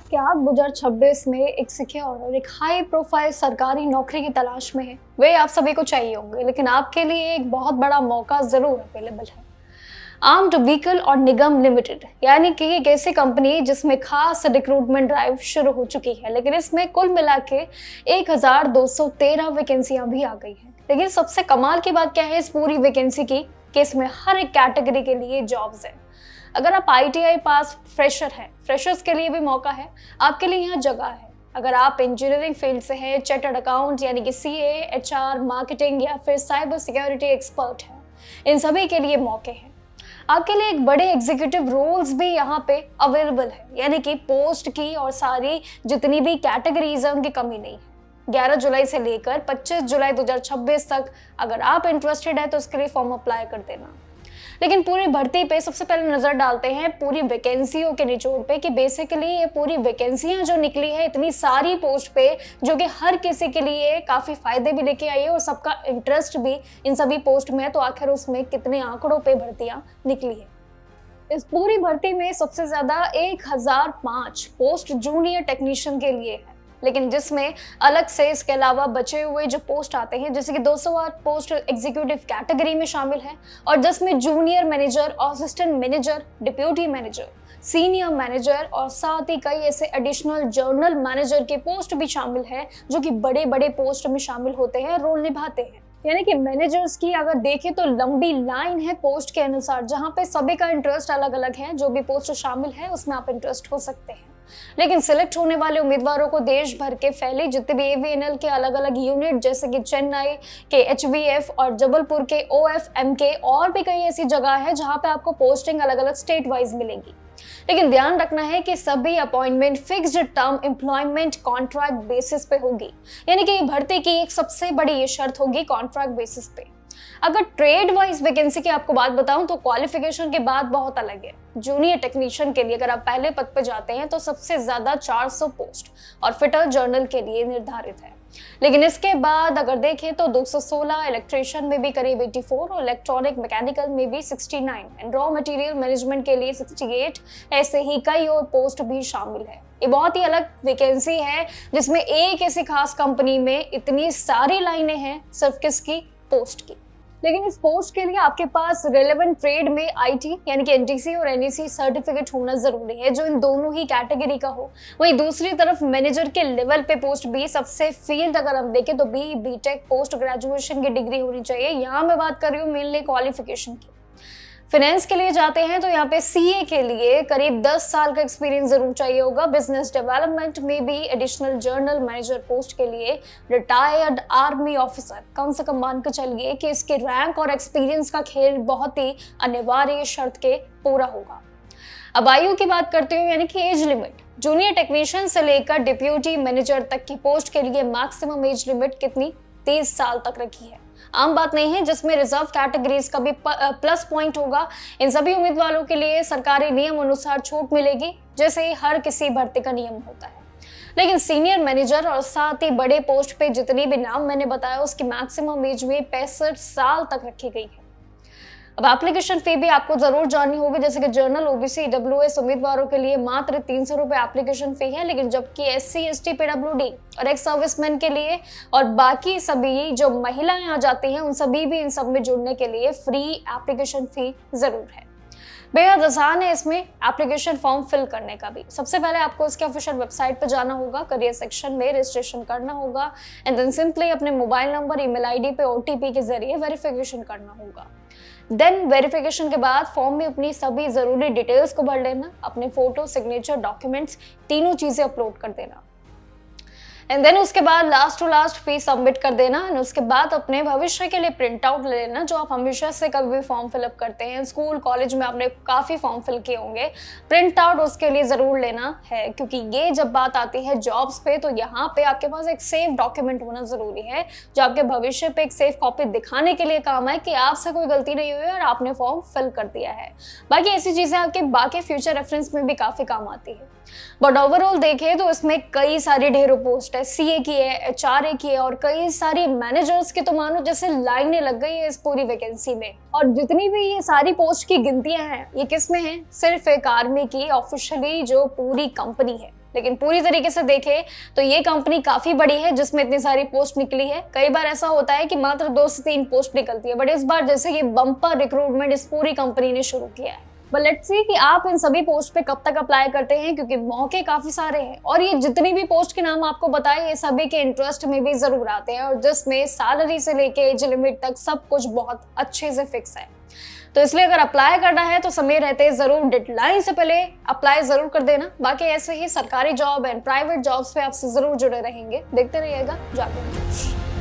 क्या आप 2026 में एक सिक्योर और एक हाई प्रोफाइल सरकारी नौकरी की तलाश में हैं? वे आप सभी को चाहिए होंगे, लेकिन आपके लिए एक बहुत बड़ा मौका जरूर अवेलेबल है। आर्म्ड व्हीकल और निगम लिमिटेड यानी कि एक ऐसी कंपनी जिसमें खास रिक्रूटमेंट ड्राइव शुरू हो चुकी है, लेकिन इसमें कुल मिला के 1213 वैकेंसियां भी आ गई हैं। लेकिन सबसे कमाल की बात क्या है इस पूरी वैकेंसी की कि इसमें हर एक कैटेगरी के लिए जॉब्स है। अगर आप आईटीआई पास फ्रेशर हैं, फ्रेशर्स के लिए भी मौका है, आपके लिए यहाँ जगह है। अगर आप इंजीनियरिंग फील्ड से हैं, चार्टर्ड अकाउंट यानी कि सीए, एचआर, मार्केटिंग या फिर साइबर सिक्योरिटी एक्सपर्ट हैं, इन सभी के लिए मौके हैं। आपके लिए एक बड़े एग्जीक्यूटिव रोल्स भी यहाँ पे अवेलेबल है, यानी कि पोस्ट की और सारी जितनी भी कैटेगरीज है उनकी कमी नहीं है। 11 जुलाई से लेकर 25 जुलाई 2026 तक अगर आप इंटरेस्टेड है तो इसके लिए फॉर्म अप्लाई कर देना। लेकिन पूरी भर्ती पे सबसे पहले नजर डालते हैं पूरी वैकेंसियों के निचोड़ पे कि बेसिकली ये पूरी वैकेंसियां जो निकली है इतनी सारी पोस्ट पे, जो कि हर किसी के लिए काफी फायदे भी लेके आई है और सबका इंटरेस्ट भी इन सभी पोस्ट में है, तो आखिर उसमें कितने आंकड़ों पे भर्तियां निकली है। इस पूरी भर्ती में सबसे ज्यादा 1005 पोस्ट जूनियर टेक्नीशियन के लिए है, लेकिन जिसमें अलग से इसके अलावा बचे हुए जो पोस्ट आते हैं, जैसे कि 208 पोस्ट एग्जीक्यूटिव कैटेगरी में शामिल है और जिसमें junior manager, assistant manager, deputy manager, senior manager और साथ ही कई ऐसे एडिशनल जर्नल मैनेजर के पोस्ट भी शामिल है, जो कि बड़े बड़े पोस्ट में शामिल होते हैं, रोल निभाते हैं। यानी कि मैनेजर्स की अगर देखें तो लंबी लाइन है पोस्ट के अनुसार, जहां पे सभी का इंटरेस्ट अलग अलग है। जो भी पोस्ट शामिल है उसमें आप इंटरेस्ट हो सकते हैं, लेकिन सिलेक्ट होने वाले उम्मीदवारों को देश भर के फैले जितने भी एवीएनएल के अलग अलग यूनिट, जैसे कि चेन्नई के एचवीएफ और जबलपुर के ओएफएम के और भी कई ऐसी जगह है जहां पे आपको पोस्टिंग अलग अलग स्टेट वाइज मिलेगी। लेकिन ध्यान रखना है कि सभी appointment fixed term employment contract basis पे होगी, यानी कि भर्ती की एक सबसे बड़ी ये शर्त होगी कॉन्ट्रैक्ट बेसिस पे। अगर ट्रेड वाइज वैकेंसी की आपको बात बताऊं तो क्वालिफिकेशन के बाद बहुत अलग है। जूनियर टेक्नीशियन के लिए अगर आप पहले पद पे जाते हैं तो सबसे ज्यादा 400 पोस्ट और फिटर जर्नल के लिए निर्धारित है, लेकिन इसके बाद अगर देखें तो 216, इलेक्ट्रिशियन में भी करीब 84 और इलेक्ट्रॉनिक मैकेनिकल में भी 69 एंड रॉ मटेरियल मैनेजमेंट के लिए 68, ऐसे ही कई और पोस्ट भी शामिल है। ये बहुत ही अलग वैकेंसी है जिसमें एक ऐसी खास कंपनी में इतनी सारी लाइनें हैं सिर्फ किसकी, पोस्ट की। लेकिन इस पोस्ट के लिए आपके पास रेलेवेंट ट्रेड में आईटी यानी कि एनटीसी और एनईसी सर्टिफिकेट होना जरूरी है, जो इन दोनों ही कैटेगरी का हो। वहीं दूसरी तरफ मैनेजर के लेवल पे पोस्ट भी सबसे फील्ड अगर हम देखें तो बीटेक पोस्ट ग्रेजुएशन की डिग्री होनी चाहिए। यहाँ मैं बात कर रही हूँ मेनली क्वालिफिकेशन की। फाइनेंस के लिए जाते हैं तो यहाँ पे सीए के लिए करीब 10 साल का एक्सपीरियंस जरूर चाहिए होगा। बिजनेस डेवलपमेंट में भी एडिशनल जर्नल मैनेजर पोस्ट के लिए रिटायर्ड आर्मी ऑफिसर कम से कम मान के चलिए कि इसके रैंक और एक्सपीरियंस का खेल बहुत ही अनिवार्य शर्त के पूरा होगा। अब आयु की बात करते हुए यानी कि एज लिमिट, जूनियर टेक्नीशियन से लेकर डिप्यूटी मैनेजर तक की पोस्ट के लिए मैक्सिमम एज लिमिट कितनी, 30 साल तक रखी है। आम बात नहीं है, जिसमें रिजर्व कैटेगरीज का भी प्लस पॉइंट होगा। इन सभी उम्मीदवारों के लिए सरकारी नियम अनुसार छूट मिलेगी, जैसे हर किसी भर्ती का नियम होता है। लेकिन सीनियर मैनेजर और साथ ही बड़े पोस्ट पे जितनी भी नाम मैंने बताया उसकी मैक्सिमम एज में 65 साल तक रखी गई है। अब एप्लीकेशन फी भी आपको जरूर जाननी होगी, जैसे कि जर्नल, ओबीसी, ईडब्ल्यूएस उम्मीदवारों के लिए मात्र 300 रुपए एप्लीकेशन फी है, लेकिन जबकि एससी, एसटी, पीडब्ल्यूडी और एक्स सर्विसमैन के लिए और बाकी सभी जो महिलाएं आ जाती हैं उन सभी भी इन सब में जुड़ने के लिए फ्री एप्लीकेशन फी जरूर है। बेहद आसान है इसमें एप्लीकेशन फॉर्म फिल करने का भी। सबसे पहले आपको इसके ऑफिशियल वेबसाइट पर जाना होगा, करियर सेक्शन में रजिस्ट्रेशन करना होगा एंड देन सिंपली अपने मोबाइल नंबर, ईमेल आईडी पे ओटीपी के जरिए वेरिफिकेशन करना होगा। देन वेरिफिकेशन के बाद फॉर्म में अपनी सभी जरूरी डिटेल्स को भर लेना, अपने फोटो, सिग्नेचर, डॉक्यूमेंट्स तीनों चीजें अपलोड कर देना एंड देन उसके बाद last to last fees submit कर देना एंड उसके बाद अपने भविष्य के लिए प्रिंट आउट ले लेना, जो आप हमेशा से कभी भी फॉर्म फिलअप करते हैं। स्कूल कॉलेज में आपने काफ़ी फॉर्म फिल किए होंगे, प्रिंट आउट उसके लिए ज़रूर लेना है, क्योंकि ये जब बात आती है जॉब्स पे तो यहाँ पे आपके पास एक सेफ डॉक्यूमेंट होना ज़रूरी है, जो आपके भविष्य पे एक सेफ कॉपी दिखाने के लिए काम है कि आपसे कोई गलती नहीं हुई और आपने फॉर्म फिल कर दिया है। बाकी ऐसी चीज़ें आपके बाकी फ्यूचर रेफरेंस में भी काफ़ी काम आती है। बट ओवरऑल देखें तो इसमें कई सारी ढेरों पोस्ट है, सीए की है, एचआरए की है और कई सारी मैनेजर्स की तो मानो जैसे लाइनें लग गई है इस पूरी वैकेंसी में। और जितनी भी ये सारी पोस्ट की गिनतियां हैं ये किस में है, सिर्फ एक आर्मी की ऑफिशियली जो पूरी कंपनी है। लेकिन पूरी तरीके से देखें तो ये कंपनी काफी बड़ी है जिसमें इतनी सारी पोस्ट निकली है। कई बार ऐसा होता है कि मात्र 2 से 3 पोस्ट निकलती है, बट इस बार जैसे ये बम्पर रिक्रूटमेंट इस पूरी कंपनी ने शुरू किया है। बट लेट्स सी कि आप इन सभी पोस्ट पे कब तक अप्लाई करते हैं, क्योंकि मौके काफी सारे हैं और ये जितनी भी पोस्ट के नाम आपको बताए ये सभी के इंटरेस्ट में भी जरूर आते हैं, और जिसमें सैलरी से लेके एज लिमिट तक सब कुछ बहुत अच्छे से फिक्स है। तो इसलिए अगर अप्लाई करना है तो समय रहते जरूर डेडलाइन से पहले अप्लाई जरूर कर देना। बाकी ऐसे ही सरकारी जॉब एंड प्राइवेट जॉब्स पे आपसे जरूर जुड़े रहेंगे। देखते रहिएगा जागरण।